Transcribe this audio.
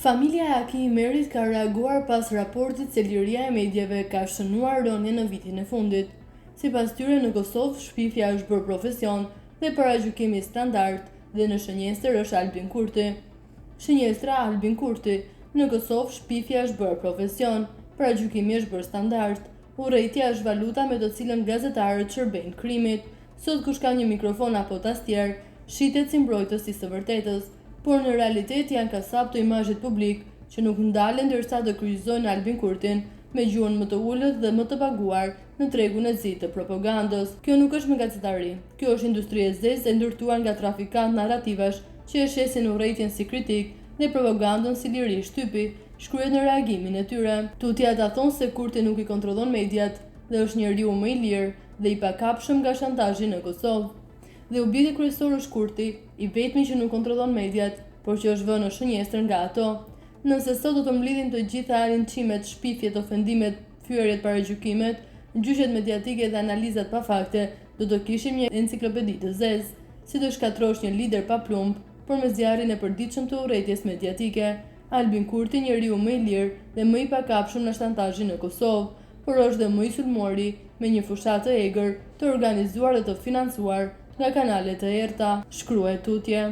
Familja e Aki Imerit ka reaguar pas raportit se liria e medjeve ka shënuar rënje në vitin e fundit. Sipas tyre, në Kosovë shpifja është bërë profesion dhe paragjykimi standard dhe në shënjestër është Albin Kurti. Shënjestra Albin Kurti: në Kosovë shpifja është bërë profesion, paragjykimi është bërë standard. Urrejtja është valuta me të cilën gazetarët shërbejnë krimit. Sot kush ka një mikrofon apo tastier, shitet si mbrojtës i së vërtetës, por në realitet janë kasap të imazhit publik që nuk ndalen ndërsa të kryqëzojnë Albin Kurtin me gjuhën më të ulët dhe më të paguar në tregun e zi të propagandës. Kjo nuk është me gazetari, kjo është industri e zezë e ndërtuar nga trafikant narrativash që e shesin urrejtjen si kritik dhe propagandën si liri shtypi, shkruhet në reagimin e tyre. Tutja ta thonë se Kurti nuk i kontrollon mediat dhe është njeriu më i lirë dhe i pakapshëm nga shantazhi në Kosovë. Dhe objekti kryesor është Kurti, i vetmi që nuk kontrollon mediat, por që është vënë në shënjestër nga ato. Nëse sot do të mblidhin të gjitha rinqimet, shpifjet, ofendimet, fyerjet, paragjykimet, gjyqjet mediatike dhe analizat pa fakte, do të kishim një enciklopedi të zezë, si të shkatrosh një lider pa plumb, por me zjarrin e përditshëm të urrejtjes mediatike. Albin Kurti, njeriu më i lirë dhe më i pakapshëm në shantazhin në Kosovë, por është dhe më i sulmuari me një fushat të egër, të organizuar dhe të financuar nga kanalet e errta, shkruhet tutje.